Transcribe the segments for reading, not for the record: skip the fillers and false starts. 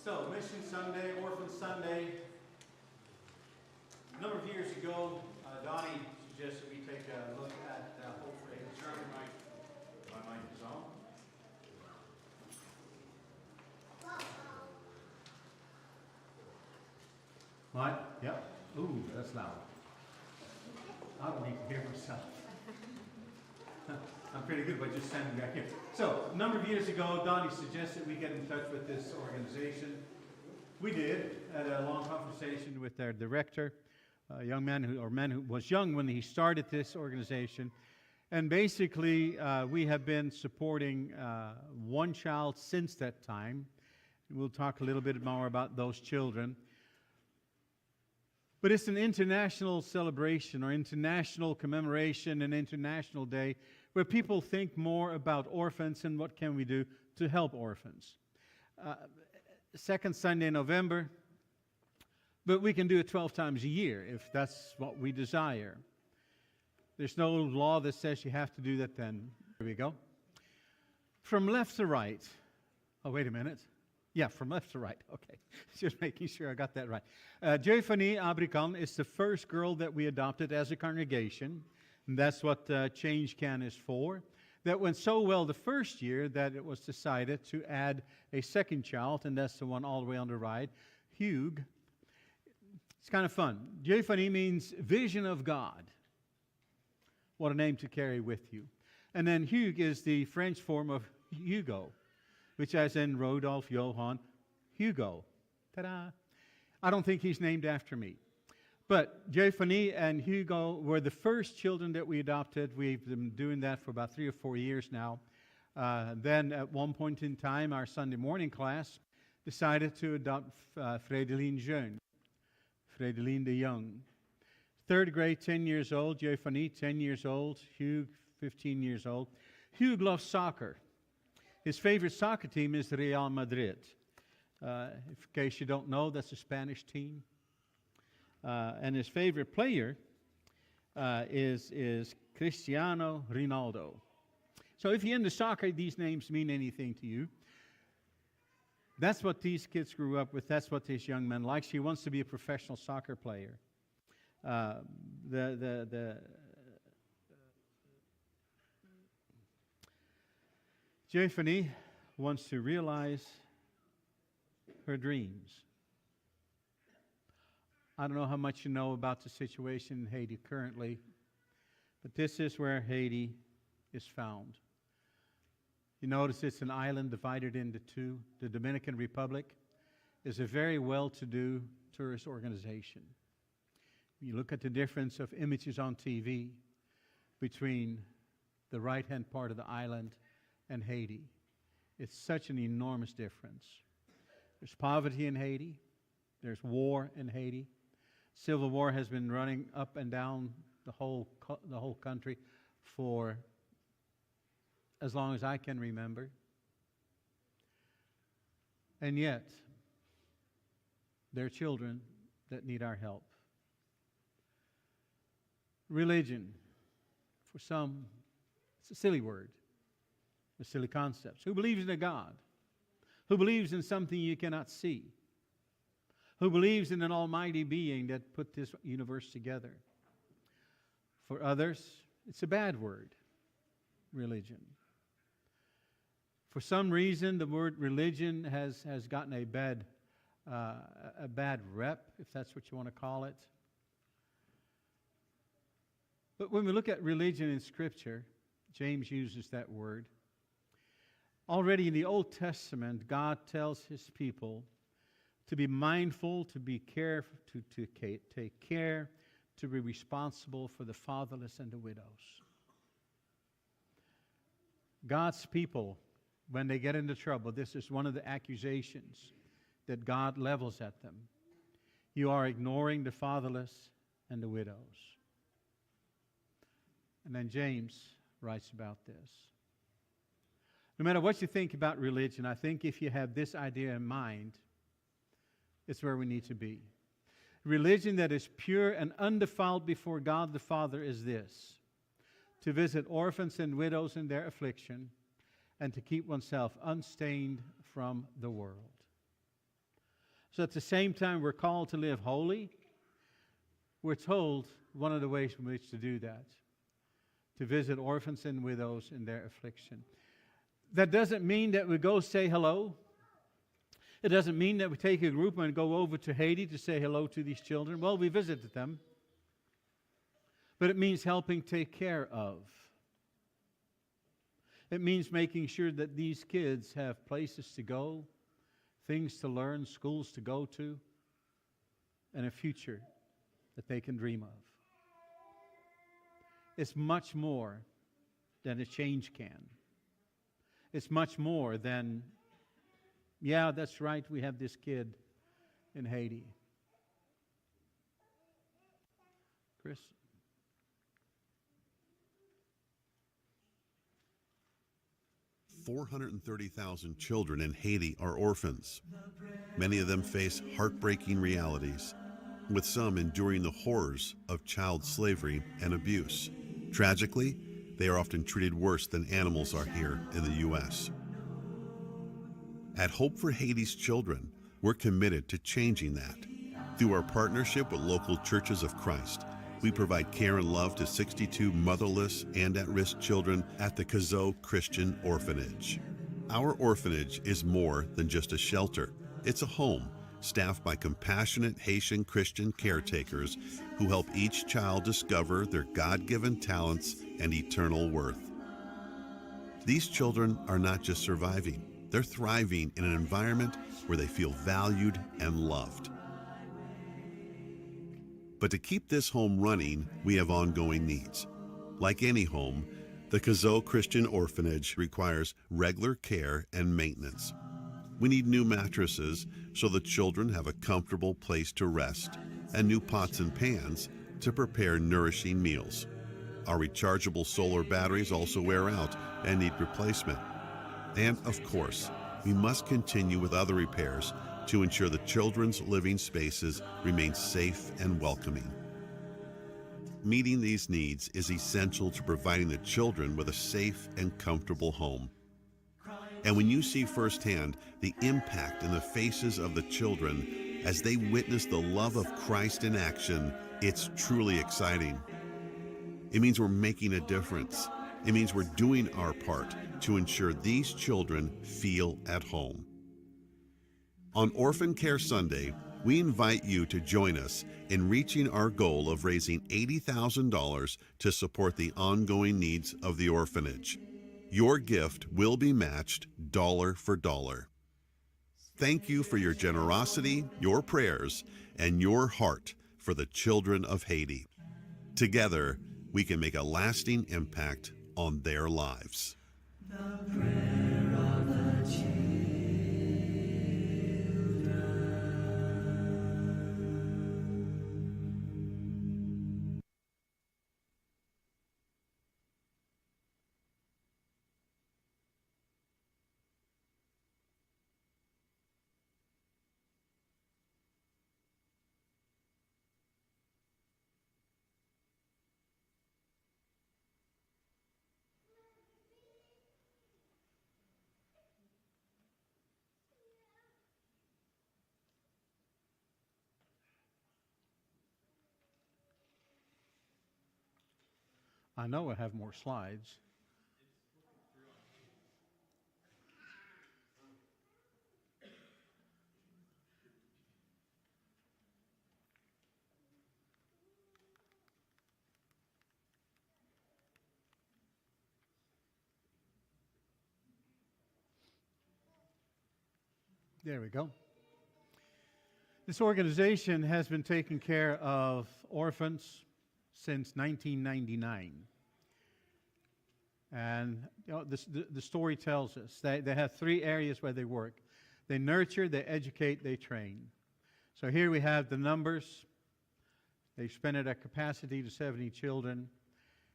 So, Mission Sunday, Orphan Sunday. A number of years ago, Donnie suggested we take a look at Hope for Haiti. My mic is on. What? Yep. Ooh, that's loud. I don't need to hear myself. I'm pretty good by just standing back here. So, a number of years ago, Donnie suggested we get in touch with this organization. We did, had a long conversation with their director, a young man who was young when he started this organization. And basically, we have been supporting one child since that time. We'll talk a little bit more about those children. But it's an international celebration or international commemoration, an international day where people think more about orphans and what can we do to help orphans. Second Sunday in November, but we can do it 12 times a year if that's what we desire. There's no law that says you have to do that then. Here we go. From left to right. Oh, wait a minute. Yeah, from left to right. Okay. Just making sure I got that right. Jefanie Abrican is the first girl that we adopted as a congregation. And that's what Change Can is for. That went so well the first year that it was decided to add a second child, and that's the one all the way on the right, Hugh. It's kind of fun. Jefanie means vision of God. What a name to carry with you. And then Hugh is the French form of Hugo, which as in Rodolphe Johann Hugo. Ta-da! I don't think he's named after me. But Jefanie and Hugo were the first children that we adopted. We've been doing that for about 3 or 4 years now. Then at one point in time, our Sunday morning class decided to adopt Fredeline Jeune, Fredeline de Young. Third grade, 10 years old. Jefanie, 10 years old. Hugh, 15 years old. Hugh loves soccer. His favorite soccer team is Real Madrid. In case you don't know, that's a Spanish team. And his favorite player is Cristiano Ronaldo. So if you're into soccer, these names mean anything to you. That's what these kids grew up with. That's what this young man likes. He wants to be a professional soccer player. Jefanie wants to realize her dreams. I don't know how much you know about the situation in Haiti currently, but this is where Haiti is found. You notice it's an island divided into two. The Dominican Republic is a very well-to-do tourist organization. You look at the difference of images on TV between the right-hand part of the island and Haiti. It's such an enormous difference. There's poverty in Haiti. There's war in Haiti. Civil war has been running up and down the whole country for as long as I can remember. And yet, there are children that need our help. Religion, for some, it's a silly word, a silly concept. Who believes in a God? Who believes in something you cannot see? Who believes in an almighty being that put this universe together? For others, it's a bad word, religion. For some reason, the word religion has gotten a bad rep, if that's what you want to call it. But when we look at religion in Scripture, James uses that word. Already in the Old Testament, God tells His people to be mindful, to be careful, to take care, to be responsible for the fatherless and the widows. God's people, when they get into trouble, this is one of the accusations that God levels at them. You are ignoring the fatherless and the widows. And then James writes about this. No matter what you think about religion, I think if you have this idea in mind, it's where we need to be. Religion that is pure and undefiled before God the Father is this: to visit orphans and widows in their affliction and to keep oneself unstained from the world. So at the same time we're called to live holy, we're told one of the ways in which to do that, to visit orphans and widows in their affliction. That doesn't mean that we go say hello. It doesn't mean that we take a group and go over to Haiti to say hello to these children. Well, we visited them. But it means helping take care of. It means making sure that these kids have places to go, things to learn, schools to go to, and a future that they can dream of. It's much more than a change can. It's much more than, yeah, that's right, we have this kid in Haiti. Chris? $430,000 children in Haiti are orphans. Many of them face heartbreaking realities, with some enduring the horrors of child slavery and abuse. Tragically, they are often treated worse than animals are here in the U.S. At Hope for Haiti's Children, we're committed to changing that. Through our partnership with local churches of Christ, we provide care and love to 62 motherless and at-risk children at the Kazoo Christian Orphanage. Our orphanage is more than just a shelter. It's a home staffed by compassionate Haitian Christian caretakers who help each child discover their God-given talents and eternal worth. These children are not just surviving, they're thriving in an environment where they feel valued and loved. But to keep this home running, we have ongoing needs. Like any home, the Kazoo Christian Orphanage requires regular care and maintenance. We need new mattresses so the children have a comfortable place to rest, and new pots and pans to prepare nourishing meals. Our rechargeable solar batteries also wear out and need replacement. And of course, we must continue with other repairs to ensure the children's living spaces remain safe and welcoming. Meeting these needs is essential to providing the children with a safe and comfortable home. And when you see firsthand the impact in the faces of the children as they witness the love of Christ in action, it's truly exciting. It means we're making a difference. It means we're doing our part to ensure these children feel at home. On Orphan Care Sunday, we invite you to join us in reaching our goal of raising $80,000 to support the ongoing needs of the orphanage. Your gift will be matched dollar for dollar. Thank you for your generosity, your prayers, and your heart for the children of Haiti. Together, we can make a lasting impact on their lives. The prayer of the children. I know I have more slides. There we go. This organization has been taking care of orphans since 1999. And the story tells us they have three areas where they work. They nurture, they educate, they train. So here we have the numbers. They expanded their capacity to 70 children.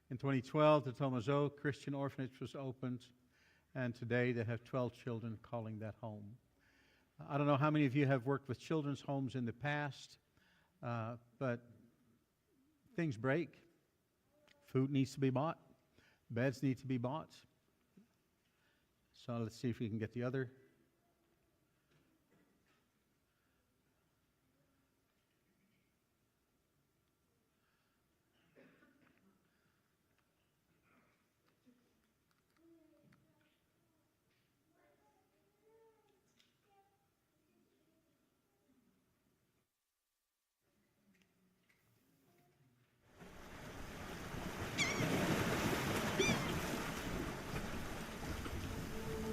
In 2012, the Tomazo Christian Orphanage was opened. And today they have 12 children calling that home. I don't know how many of you have worked with children's homes in the past, but things break. Food needs to be bought. Beds need to be bought. So let's see if we can get the other.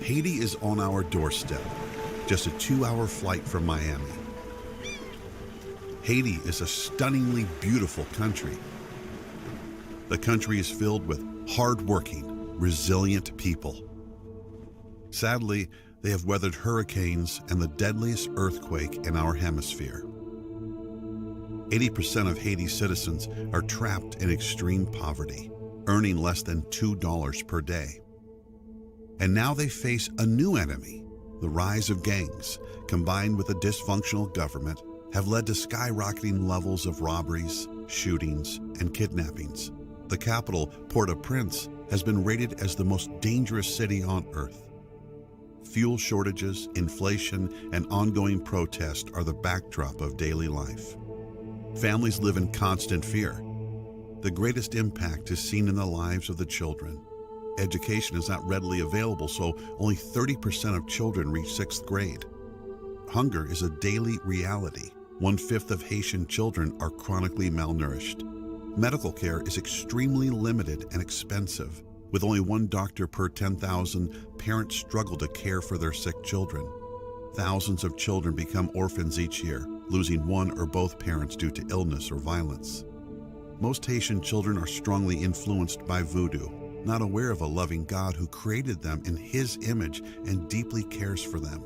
Haiti is on our doorstep, just a 2-hour flight from Miami. Haiti is a stunningly beautiful country. The country is filled with hard-working, resilient people. Sadly, they have weathered hurricanes and the deadliest earthquake in our hemisphere. 80% of Haiti's citizens are trapped in extreme poverty, earning less than $2 per day. And now they face a new enemy. The rise of gangs, combined with a dysfunctional government, have led to skyrocketing levels of robberies, shootings, and kidnappings. The capital, Port-au-Prince, has been rated as the most dangerous city on earth. Fuel shortages, inflation, and ongoing protest are the backdrop of daily life. Families live in constant fear. The greatest impact is seen in the lives of the children. Education is not readily available, so only 30% of children reach 6th grade. Hunger is a daily reality. 1/5 of Haitian children are chronically malnourished. Medical care is extremely limited and expensive. With only one doctor per 10,000, parents struggle to care for their sick children. Thousands of children become orphans each year, losing one or both parents due to illness or violence. Most Haitian children are strongly influenced by voodoo, not aware of a loving God who created them in His image and deeply cares for them.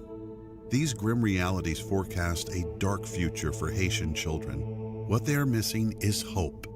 These grim realities forecast a dark future for Haitian children. What they are missing is hope.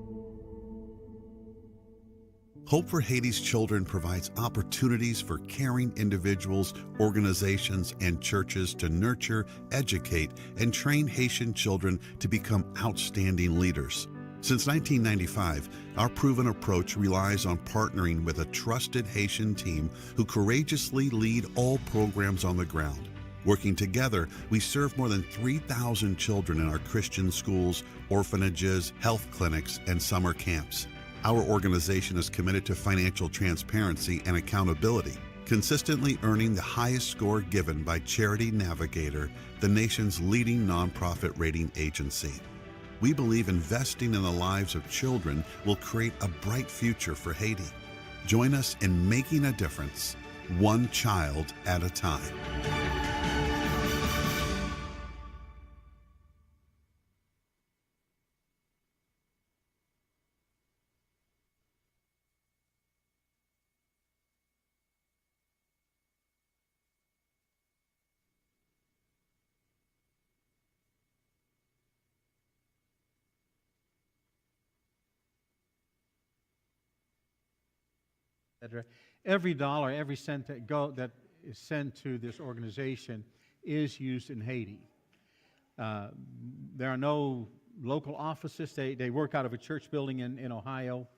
Hope for Haiti's Children provides opportunities for caring individuals, organizations, and churches to nurture, educate, and train Haitian children to become outstanding leaders. Since 1995, our proven approach relies on partnering with a trusted Haitian team who courageously lead all programs on the ground. Working together, we serve more than 3,000 children in our Christian schools, orphanages, health clinics, and summer camps. Our organization is committed to financial transparency and accountability, consistently earning the highest score given by Charity Navigator, the nation's leading nonprofit rating agency. We believe investing in the lives of children will create a bright future for Haiti. Join us in making a difference, one child at a time. Every dollar, every cent that is sent to this organization is used in Haiti. There are no local offices. They work out of a church building in Ohio.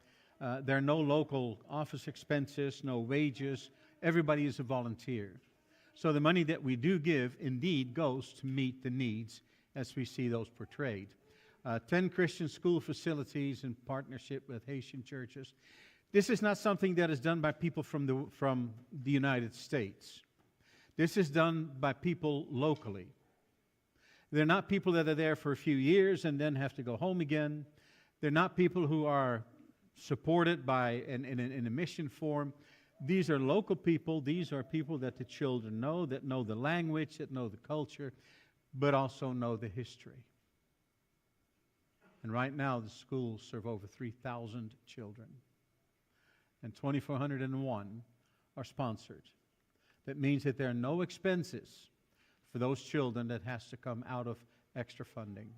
There are no local office expenses, no wages. Everybody is a volunteer. So the money that we do give indeed goes to meet the needs as we see those portrayed. 10 Christian school facilities in partnership with Haitian churches. This is not something that is done by people from the United States. This is done by people locally. They're not people that are there for a few years and then have to go home again. They're not people who are supported by in a mission form. These are local people. These are people that the children know, that know the language, that know the culture, but also know the history. And right now, the schools serve over 3,000 children. And 2,401 are sponsored. That means that there are no expenses for those children that has to come out of extra funding.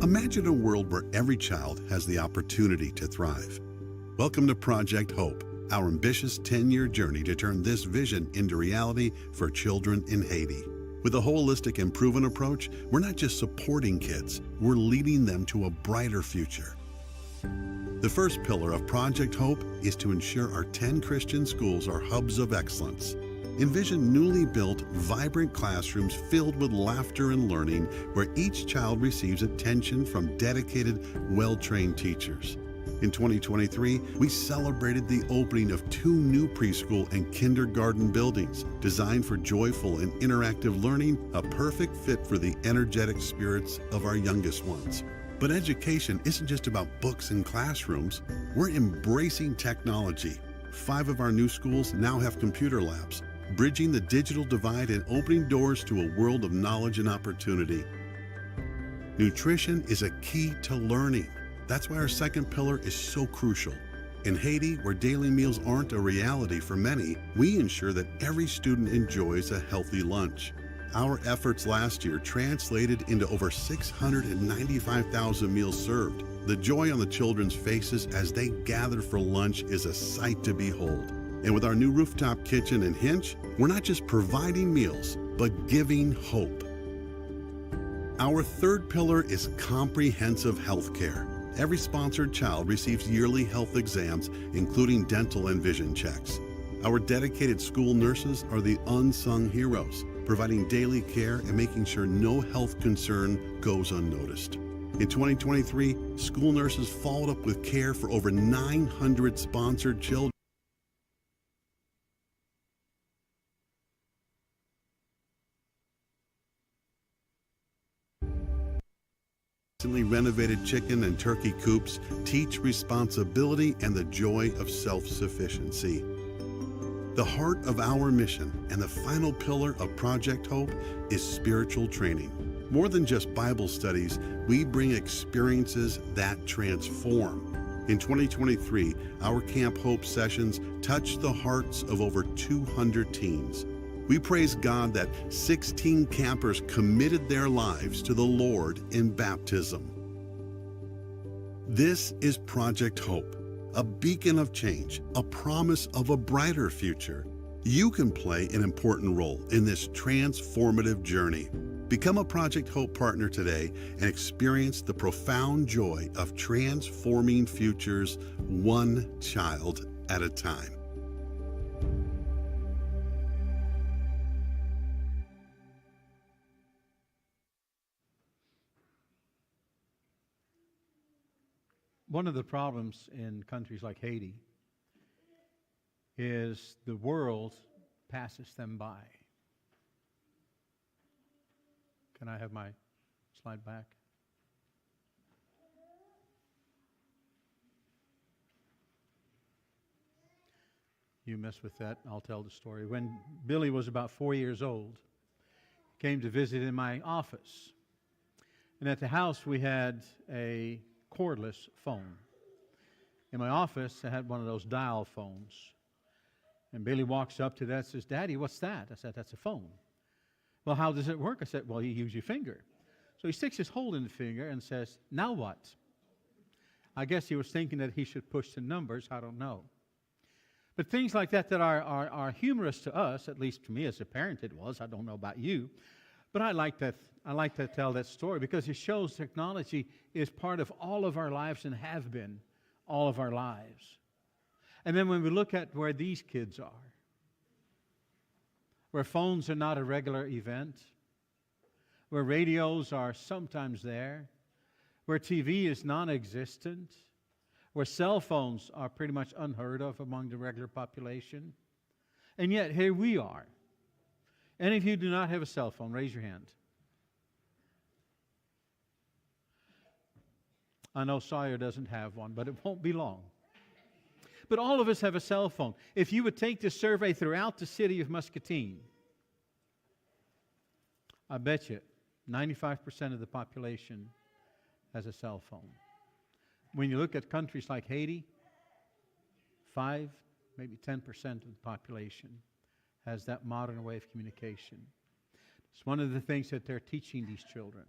Imagine a world where every child has the opportunity to thrive. Welcome to Project Hope, our ambitious 10-year journey to turn this vision into reality for children in Haiti. With a holistic and proven approach, we're not just supporting kids, we're leading them to a brighter future. The first pillar of Project Hope is to ensure our 10 Christian schools are hubs of excellence. Envision newly built, vibrant classrooms filled with laughter and learning, where each child receives attention from dedicated, well-trained teachers. In 2023, we celebrated the opening of 2 new preschool and kindergarten buildings designed for joyful and interactive learning, a perfect fit for the energetic spirits of our youngest ones. But education isn't just about books and classrooms. We're embracing technology. 5 of our new schools now have computer labs, bridging the digital divide and opening doors to a world of knowledge and opportunity. Nutrition is a key to learning. That's why our second pillar is so crucial. In Haiti, where daily meals aren't a reality for many, we ensure that every student enjoys a healthy lunch. Our efforts last year translated into over 695,000 meals served. The joy on the children's faces as they gather for lunch is a sight to behold. And with our new rooftop kitchen and Hinch, we're not just providing meals, but giving hope. Our third pillar is comprehensive health care. Every sponsored child receives yearly health exams, including dental and vision checks. Our dedicated school nurses are the unsung heroes, providing daily care and making sure no health concern goes unnoticed. In 2023, school nurses followed up with care for over 900 sponsored children. Renovated chicken and turkey coops teach responsibility and the joy of self-sufficiency. The heart of our mission and the final pillar of Project Hope is spiritual training. More than just Bible studies, we bring experiences that transform. In 2023, our Camp Hope sessions touched the hearts of over 200 teens. We praise God that 16 campers committed their lives to the Lord in baptism. This is Project Hope, a beacon of change, a promise of a brighter future. You can play an important role in this transformative journey. Become a Project Hope partner today and experience the profound joy of transforming futures one child at a time. One of the problems in countries like Haiti is the world passes them by. Can I have my slide back? You mess with that, I'll tell the story. When Billy was about 4 years old, he came to visit in my office. And at the house we had a cordless phone. In my office, I had one of those dial phones. And Billy walks up to that and says, "Daddy, what's that?" I said, "That's a phone." "Well, how does it work?" I said, "Well, you use your finger." So he sticks his hole in the finger and says, "Now what?" I guess he was thinking that he should push the numbers. I don't know. But things like that are humorous to us, at least to me as a parent it was. I don't know about you. But I like to tell that story because it shows technology is part of all of our lives and have been all of our lives. And then when we look at where these kids are, where phones are not a regular event, where radios are sometimes there, where TV is non-existent, where cell phones are pretty much unheard of among the regular population. And yet here we are. Any of you do not have a cell phone? Raise your hand. I know Sawyer doesn't have one, but it won't be long. But all of us have a cell phone. If you would take this survey throughout the city of Muscatine, I bet you 95% of the population has a cell phone. When you look at countries like Haiti, 5, maybe 10% of the population has that modern way of communication. It's one of the things that they're teaching these children,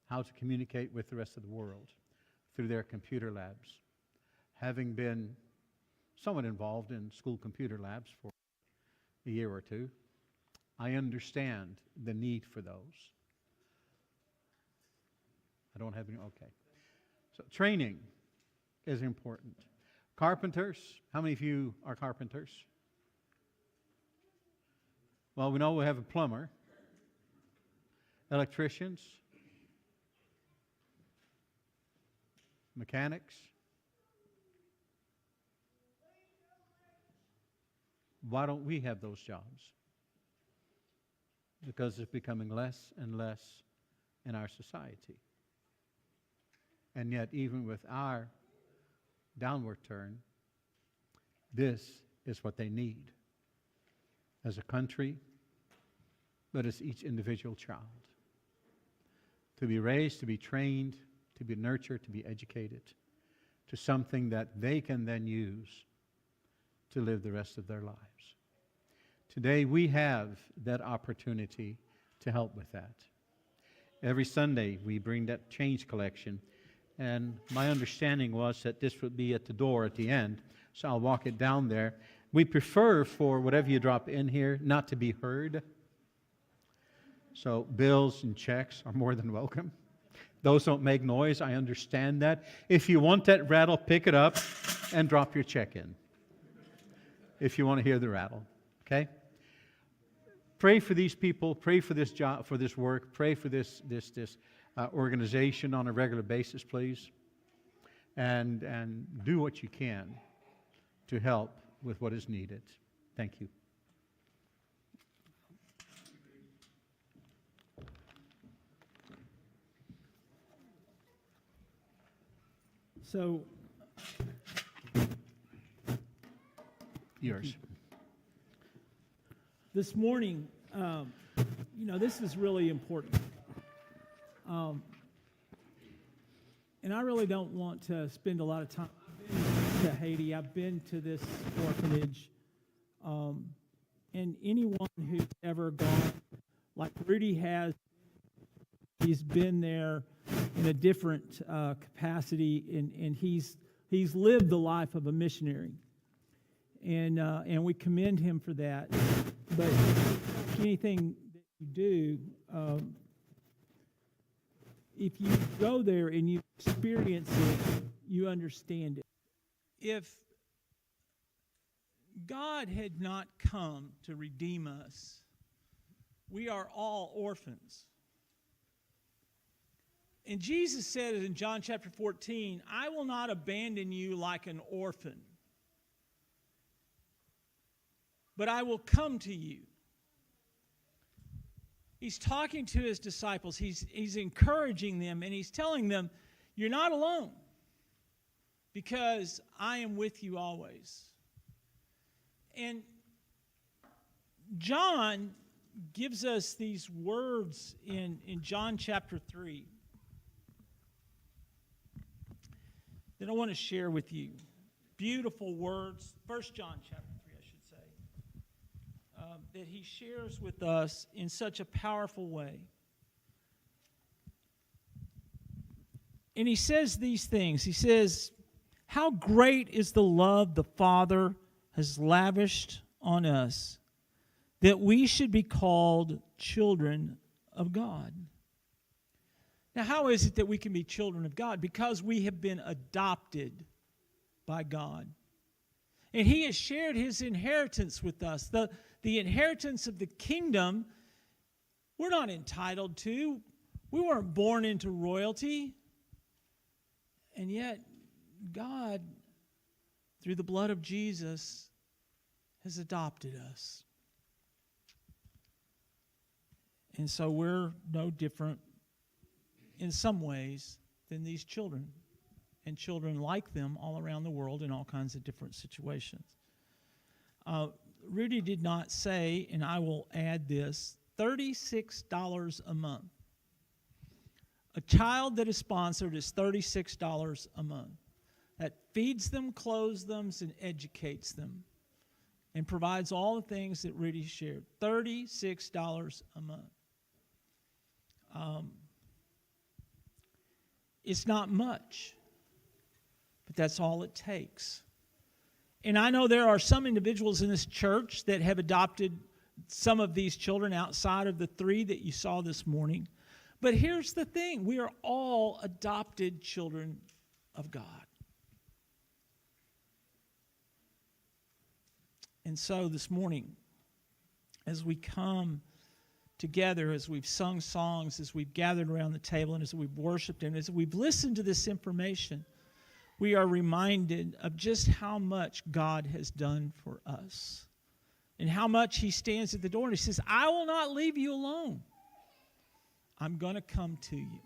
how to communicate with the rest of the world through their computer labs. Having been somewhat involved in school computer labs for a year or two, I understand the need for those. I don't have any, okay. So training is important. Carpenters, how many of you are carpenters? Well, we know we have a plumber. Electricians. Mechanics. Why don't we have those jobs? Because it's becoming less and less in our society. And yet, even with our downward turn, this is what they need as a country, but as each individual child. To be raised, to be trained, to be nurtured, to be educated to something that they can then use to live the rest of their lives. Today we have that opportunity to help with that. Every Sunday we bring that change collection, and my understanding was that this would be at the door at the end, so I'll walk it down there. We prefer for whatever you drop in here not to be heard. So bills and checks are more than welcome. Those don't make noise, I understand that. If you want that rattle, pick it up and drop your check in. If you want to hear the rattle, okay? Pray for these people, pray for this job, for this work, pray for this organization on a regular basis, please. And do what you can to help with what is needed. Thank you. So, Yours. this morning, this is really important. And I really don't want to spend a lot of time. I've been to Haiti. I've been to this orphanage. And anyone who's ever gone, like Rudy has, he's been there in a different capacity, and he's lived the life of a missionary, and we commend him for that. But anything that you do, if you go there and you experience it, you understand it. If God had not come to redeem us, we are all orphans. And Jesus said it in John chapter 14, I will not abandon you like an orphan, but I will come to you. He's talking to his disciples. He's encouraging them, and he's telling them, you're not alone, because I am with you always. And John gives us these words in John chapter 3. That I want to share with you. Beautiful words. 1 John chapter 3, I should say. That he shares with us in such a powerful way. And he says these things. He says, how great is the love the Father has lavished on us, that we should be called children of God. Now, how is it that we can be children of God? Because we have been adopted by God. And he has shared his inheritance with us. The inheritance of the kingdom, we're not entitled to. We weren't born into royalty. And yet, God, through the blood of Jesus, has adopted us. And so we're no different in some ways than these children and children like them all around the world in all kinds of different situations. Rudy did not say, and I will add this, $36 a month. A child that is sponsored is $36 a month. That feeds them, clothes them, and educates them, and provides all the things that Rudy shared. $36 a month. It's not much, but that's all it takes. And I know there are some individuals in this church that have adopted some of these children outside of the 3 that you saw this morning. But here's the thing. We are all adopted children of God. And so this morning, as we come together, as we've sung songs, as we've gathered around the table, and as we've worshiped, and as we've listened to this information, we are reminded of just how much God has done for us. and how much he stands at the door and he says, I will not leave you alone. I'm going to come to you.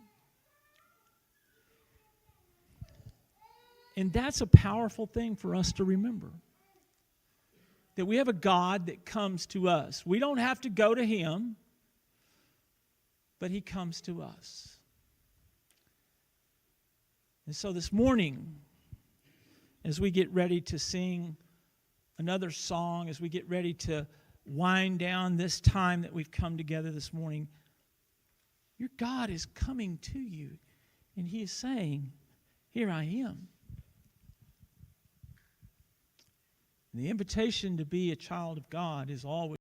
And that's a powerful thing for us to remember. That we have a God that comes to us. We don't have to go to him, but he comes to us. And so this morning, as we get ready to sing another song, as we get ready to wind down this time that we've come together this morning, your God is coming to you, and he is saying, here I am. And the invitation to be a child of God is always